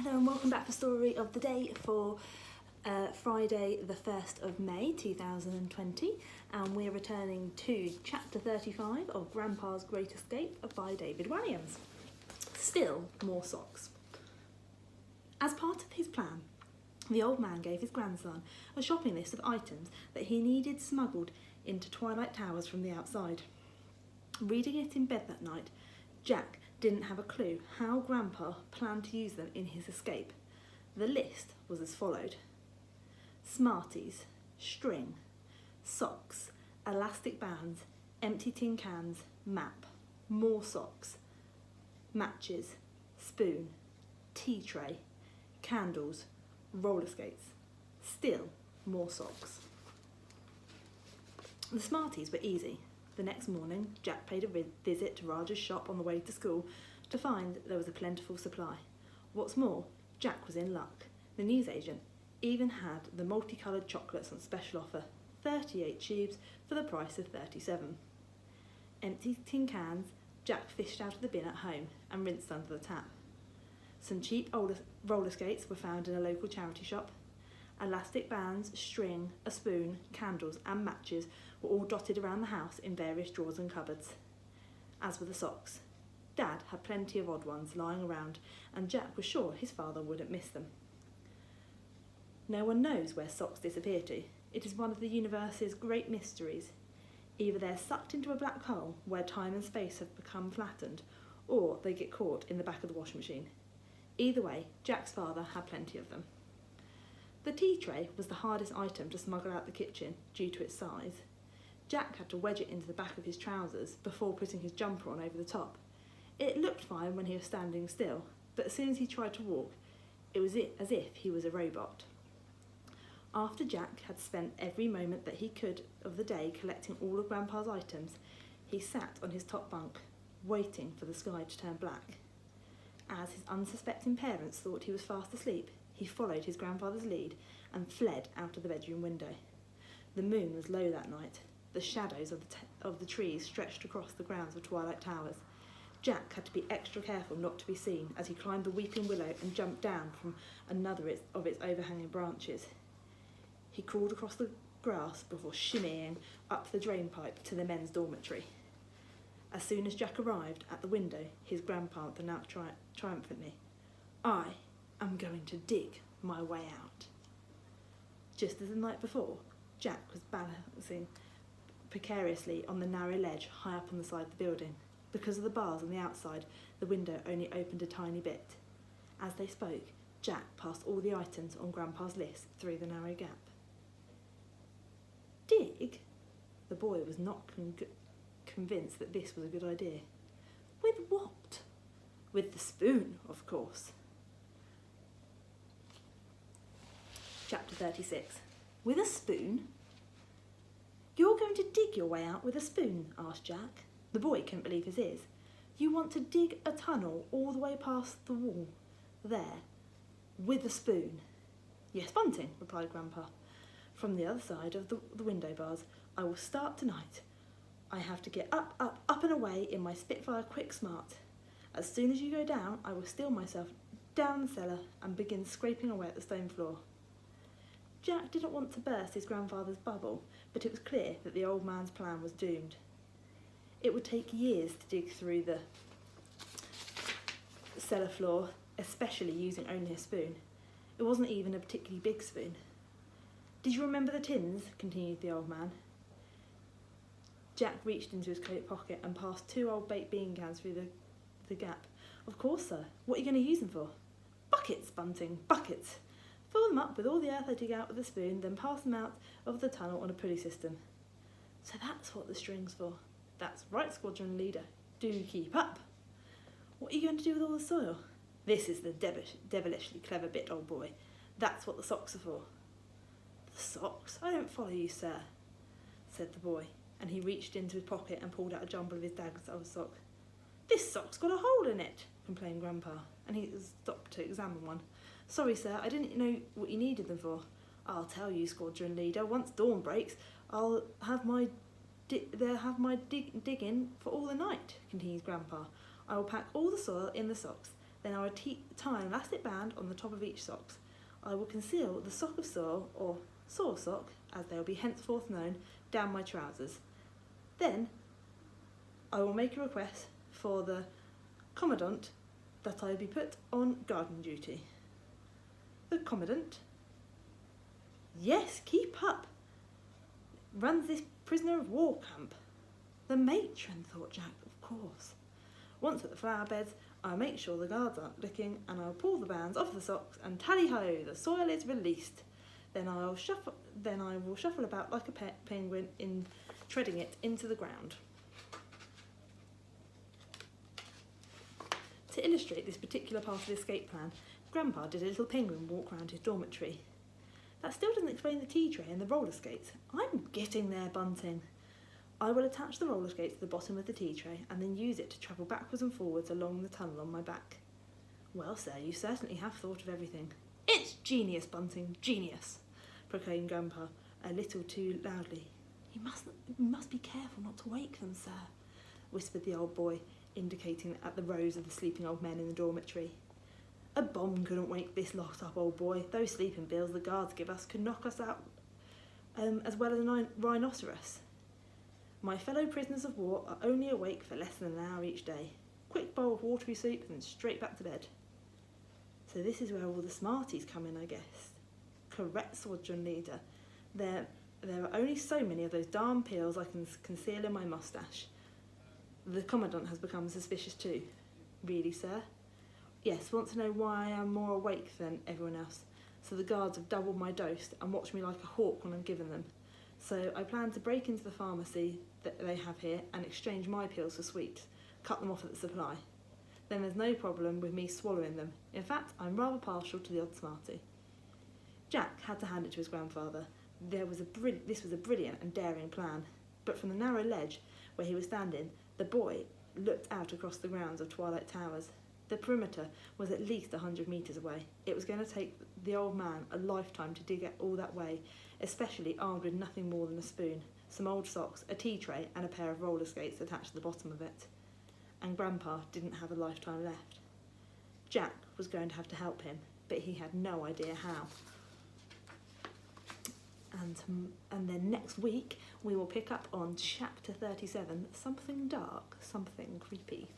Hello and welcome back for Story of the Day for Friday the 1st of May 2020, and we're returning to chapter 35 of Grandpa's Great Escape by David Walliams. Still more socks. As part of his plan, the old man gave his grandson a shopping list of items that he needed smuggled into Twilight Towers from the outside. Reading it in bed that night, Jack didn't have a clue how Grandpa planned to use them in his escape. The list was as followed: Smarties, string, socks, elastic bands, empty tin cans, map, more socks, matches, spoon, tea tray, candles, roller skates, still more socks. The Smarties were easy. The next morning, Jack paid a visit to Raja's shop on the way to school to find there was a plentiful supply. What's more, Jack was in luck. The newsagent even had the multicoloured chocolates on special offer, 38 tubes for the price of 37. Empty tin cans Jack fished out of the bin at home and rinsed under the tap. Some cheap roller skates were found in a local charity shop. Elastic bands, string, a spoon, candles and matches were all dotted around the house in various drawers and cupboards. As were the socks. Dad had plenty of odd ones lying around, and Jack was sure his father wouldn't miss them. No one knows where socks disappear to. It is one of the universe's great mysteries. Either they're sucked into a black hole where time and space have become flattened, or they get caught in the back of the washing machine. Either way, Jack's father had plenty of them. The tea tray was the hardest item to smuggle out the kitchen due to its size. Jack had to wedge it into the back of his trousers before putting his jumper on over the top. It looked fine when he was standing still, but as soon as he tried to walk, it was as if he was a robot. After Jack had spent every moment that he could of the day collecting all of Grandpa's items, he sat on his top bunk, waiting for the sky to turn black. As his unsuspecting parents thought he was fast asleep, he followed his grandfather's lead and fled out of the bedroom window. The moon was low that night. The shadows of the trees stretched across the grounds of Twilight Towers. Jack had to be extra careful not to be seen as he climbed the weeping willow and jumped down from another of its overhanging branches. He crawled across the grass before shimmying up the drain pipe to the men's dormitory. As soon as Jack arrived at the window, his grandfather announced triumphantly, "I am going to dig my way out." Just as the night before, Jack was balancing precariously on the narrow ledge high up on the side of the building. Because of the bars on the outside, the window only opened a tiny bit. As they spoke, Jack passed all the items on Grandpa's list through the narrow gap. Dig? The boy was not convinced that this was a good idea. With what? With the spoon, of course. Chapter 36. With a spoon? "You're going to dig your way out with a spoon?" asked Jack. The boy couldn't believe his ears. "You want to dig a tunnel all the way past the wall, there, with a spoon?" "Yes, Bunting," replied Grandpa. "From the other side of the window bars. I will start tonight. I have to get up, up, up and away in my Spitfire quick smart. As soon as you go down, I will steal myself down the cellar and begin scraping away at the stone floor." Jack didn't want to burst his grandfather's bubble, but it was clear that the old man's plan was doomed. It would take years to dig through the cellar floor, especially using only a spoon. It wasn't even a particularly big spoon. "Did you remember the tins?" continued the old man. Jack reached into his coat pocket and passed 2 old baked bean cans through the gap. "Of course, sir. What are you going to use them for?" "Buckets, Bunting, buckets. Fill them up with all the earth I dig out with a spoon, then pass them out of the tunnel on a pulley system." "So that's what the string's for." "That's right, squadron leader. Do keep up." "What are you going to do with all the soil?" "This is the devilishly clever bit, old boy. That's what the socks are for." "The socks? I don't follow you, sir," said the boy, and he reached into his pocket and pulled out a jumble of his dad's old sock. "This sock's got a hole in it," complained Grandpa, and he stopped to examine one. "Sorry, sir, I didn't know what you needed them for." "I'll tell you, squadron leader, once dawn breaks, they'll have my digging for all the night," continued Grandpa. "I will pack all the soil in the socks. Then I will tie an elastic band on the top of each sock. I will conceal the sock of saw, or saw sock, as they will be henceforth known, down my trousers. Then I will make a request for the commandant that I be put on garden duty. The commandant? Yes, keep up. Runs this prisoner of war camp. The matron, thought Jack, of course. Once at the flower beds, I'll make sure the guards aren't looking, and I'll pull the bands off the socks, and tally-ho, the soil is released. Then I will shuffle about like a penguin, treading it into the ground. To illustrate this particular part of the escape plan, Grandpa did a little penguin walk round his dormitory. That still doesn't explain the tea tray and the roller skates. I'm getting there, Bunting. I will attach the roller skate to the bottom of the tea tray and then use it to travel backwards and forwards along the tunnel on my back. Well, sir, you certainly have thought of everything. It's genius, Bunting, genius, proclaimed Grandpa a little too loudly. You must be careful not to wake them, sir, whispered the old boy, indicating at the rows of the sleeping old men in the dormitory. A bomb couldn't wake this lot up, old boy. Those sleeping pills the guards give us could knock us out as well as a rhinoceros. My fellow prisoners of war are only awake for less than an hour each day. Quick bowl of watery soup and then straight back to bed. So this is where all the smarties come in, I guess. Correct, Squadron Leader. There are only so many of those darn pills I can conceal in my moustache. The Commandant has become suspicious too. Really, sir? Yes, want to know why I'm more awake than everyone else. So the guards have doubled my dose and watch me like a hawk when I'm given them. So I plan to break into the pharmacy that they have here and exchange my pills for sweets, cut them off at the supply. Then there's no problem with me swallowing them. In fact, I'm rather partial to the odd smartie. Jack had to hand it to his grandfather. This was a brilliant and daring plan. But from the narrow ledge where he was standing, the boy looked out across the grounds of Twilight Towers. The perimeter was at least 100 metres away. It was going to take the old man a lifetime to dig all that way, especially armed with nothing more than a spoon, some old socks, a tea tray and a pair of roller skates attached to the bottom of it. And Grandpa didn't have a lifetime left. Jack was going to have to help him, but he had no idea how. And then next week we will pick up on chapter 37, Something Dark, Something Creepy.